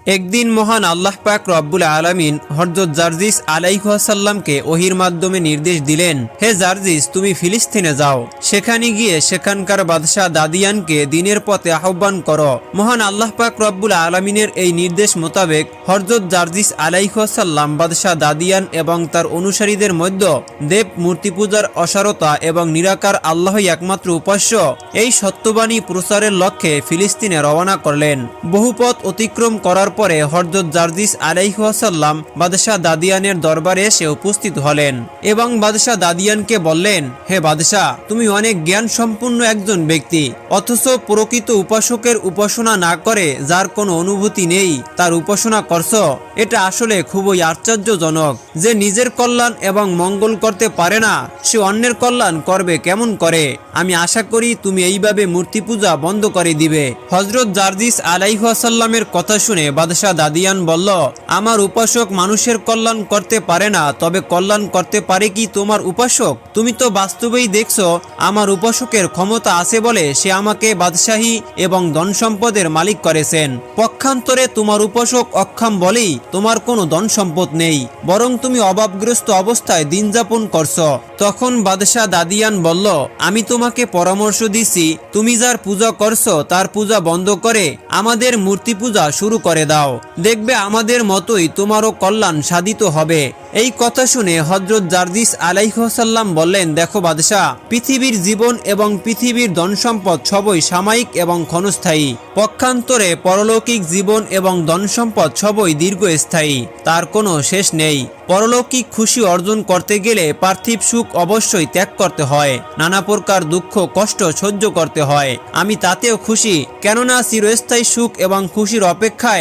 একদিন মহান আল্লাহ পাক রব্বুল আলামিন হযরত জারজিস আলাইহিসসালামকে ওহির মাধ্যমে নির্দেশ দিলেন, হে জারজিস, তুমি ফিলিস্তিনে যাও, সেখানে গিয়ে সেখানকার বাদশাহ দাদিয়ানকে দ্বীনের পথে আহ্বান করো। মহান আল্লাহ পাক রব্বুল আলামিনের এই নির্দেশ মোতাবেক হযরত জারজিস আলাইহিসসালাম বাদশাহ দাদিয়ান এবং তার অনুসারীদের মধ্যে দেব মূর্তি পূজার অসারতা এবং নিরাকার আল্লাহই একমাত্র উপাস্য এই সত্যবাণী প্রচারের লক্ষ্যে ফিলিস্তিনে রওনা করলেন। বহু পথ অতিক্রম করার পরে হযরত জারজিস আলাইহিসসালাম বাদশাহ দাদিয়ানের দরবারে এসে উপস্থিত হলেন এবং বাদশাহ দাদিয়ানকে বললেন, হে বাদশাহ, তুমি অনেক জ্ঞান সম্পন্ন একজন ব্যক্তি, অথচ প্রকৃত উপাসকের উপাসনা না করে যার কোনো অনুভূতি নেই তার উপাসনা করছো। এটা আসলে খুবই আশ্চর্যজনক যে নিজের কল্যাণ এবং মঙ্গল করতে পারে না, সে অন্যের কল্যাণ করবে কেমন করে। আমি আশা করি তুমি এইভাবে মূর্তি পূজা বন্ধ করে দিবে। হযরত জারজিস আলাইহিসসালামের কথা শুনে বাদশাহ দাদিয়ান বলল, আমার উপাসক মানুষের কল্যাণ করতে পারে না, তবে কল্যাণ করতে পারে কি তোমার উপাসক? তুমি তো বাস্তবেই দেখছো আমার উপাসকের ক্ষমতা আছে বলে সে আমাকে বাদশাহী এবং ধন সম্পদের মালিক করেছেন। পক্ষান্তরে তোমার উপাসক অক্ষম বলেই তোমার কোনো ধন সম্পদ নেই, বরং তুমি অভাবগ্রস্ত অবস্থায় দিন যাপন করছো। তখন বাদশাহ দাদিয়ান বলল, আমি তোমাকে পরামর্শ দিছি, তুমি যার পূজা করছো তার পূজা বন্ধ করে আমাদের মূর্তি পূজা শুরু করে দাও, দেখবে আমাদের মতোই তোমারও কল্যাণ সাধিত হবে। এই কথা শুনে হযরত জারজিস আলাইহিসসালাম বললেন, দেখো বাদশাহ, পৃথিবীর জীবন এবং পৃথিবীর ধন সম্পদ সবই সাময়িক এবং ক্ষণস্থায়ী, পক্ষান্তরে পরলৌকিক জীবন এবং ধন সম্পদ সবই দীর্ঘস্থায়ী, তার কোনো শেষ নেই। পরলৌকিক খুশি অর্জন করতে গেলে পার্থিব সুখ অবশ্যই ত্যাগ করতে হয়, নানা প্রকার দুঃখ কষ্ট সহ্য করতে হয়। আমি তাতেও খুশি, কেননা চিরস্থায়ী সুখ এবং খুশির অপেক্ষায়